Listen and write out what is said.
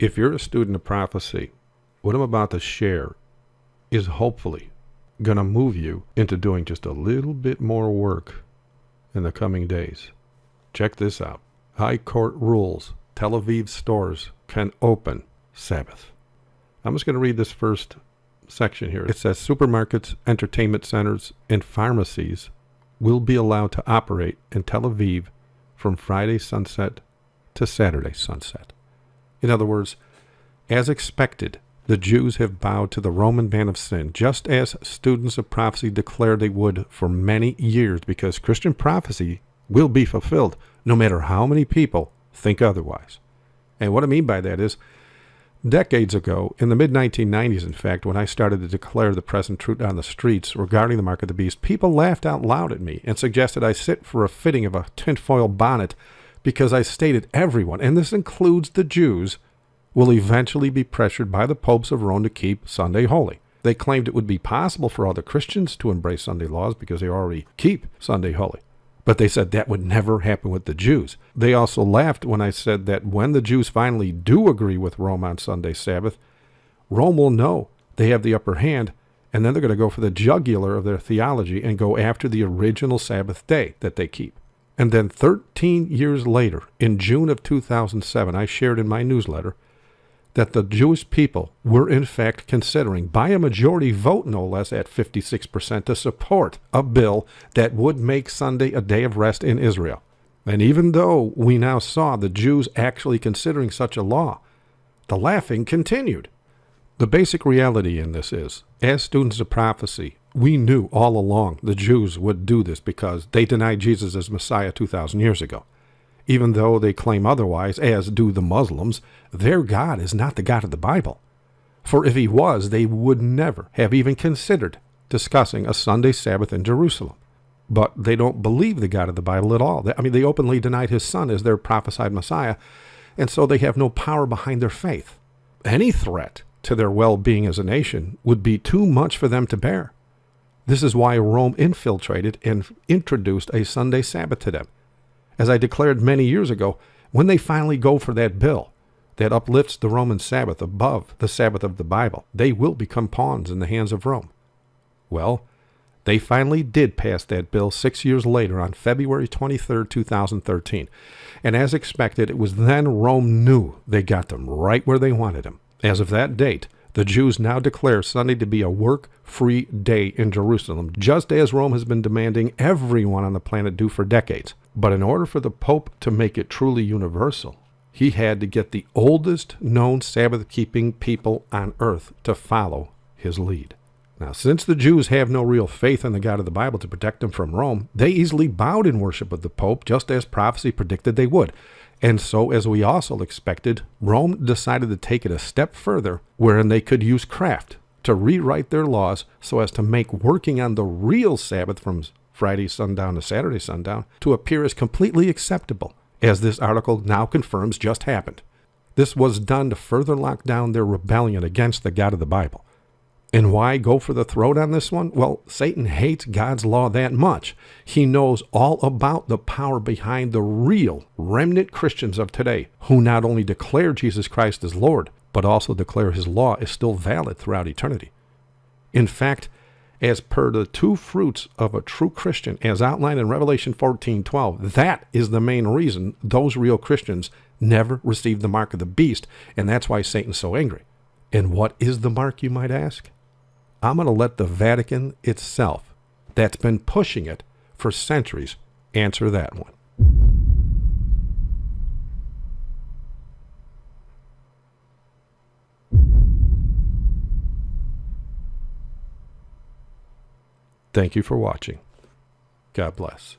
If you're a student of prophecy, what I'm about to share is hopefully going to move you into doing just a little bit more work in the coming days. Check this out. High Court rules Tel Aviv stores can open Sabbath. I'm just going to read this first section here. It says supermarkets, entertainment centers, and pharmacies will be allowed to operate in Tel Aviv from Friday sunset to Saturday sunset. In other words, as expected, the Jews have bowed to the Roman ban of sin, just as students of prophecy declared they would for many years, because Christian prophecy will be fulfilled, no matter how many people think otherwise. And what I mean by that is, decades ago, in the mid-1990s, in fact, when I started to declare the present truth on the streets regarding the mark of the beast, people laughed out loud at me and suggested I sit for a fitting of a tinfoil bonnet because I stated everyone, and this includes the Jews, will eventually be pressured by the popes of Rome to keep Sunday holy. They claimed it would be possible for other Christians to embrace Sunday laws because they already keep Sunday holy. But they said that would never happen with the Jews. They also laughed when I said that when the Jews finally do agree with Rome on Sunday Sabbath, Rome will know they have the upper hand, and then they're going to go for the jugular of their theology and go after the original Sabbath day that they keep. And then 13 years later, in June of 2007, I shared in my newsletter that the Jewish people were in fact considering, by a majority vote no less at 56%, to support a bill that would make Sunday a day of rest in Israel. And even though we now saw the Jews actually considering such a law, the laughing continued. The basic reality in this is, as students of prophecy, we knew all along the Jews would do this because they denied Jesus as Messiah 2,000 years ago. Even though they claim otherwise, as do the Muslims, their God is not the God of the Bible. For if he was, they would never have even considered discussing a Sunday Sabbath in Jerusalem. But they don't believe the God of the Bible at all. They openly denied his son as their prophesied Messiah, and so they have no power behind their faith. Any threat to their well-being as a nation would be too much for them to bear. This is why Rome infiltrated and introduced a Sunday Sabbath to them. As I declared many years ago, when they finally go for that bill that uplifts the Roman Sabbath above the Sabbath of the Bible, they will become pawns in the hands of Rome. Well, they finally did pass that bill 6 years later on February 23, 2013. And as expected, it was then Rome knew they got them right where they wanted them. As of that date, the Jews now declare Sunday to be a work-free day in Jerusalem, just as Rome has been demanding everyone on the planet do for decades. But in order for the Pope to make it truly universal, he had to get the oldest known Sabbath-keeping people on earth to follow his lead. Now, since the Jews have no real faith in the God of the Bible to protect them from Rome, they easily bowed in worship of the Pope, just as prophecy predicted they would. And so, as we also expected, Rome decided to take it a step further, wherein they could use craft to rewrite their laws so as to make working on the real Sabbath from Friday sundown to Saturday sundown to appear as completely acceptable, as this article now confirms just happened. This was done to further lock down their rebellion against the God of the Bible. And why go for the throat on this one? Well, Satan hates God's law that much. He knows all about the power behind the real remnant Christians of today, who not only declare Jesus Christ as Lord, but also declare his law is still valid throughout eternity. In fact, as per the two fruits of a true Christian, as outlined in Revelation 14:12, that is the main reason those real Christians never received the mark of the beast, and that's why Satan's so angry. And what is the mark, you might ask? I'm going to let the Vatican itself, that's been pushing it for centuries, answer that one. Thank you for watching. God bless.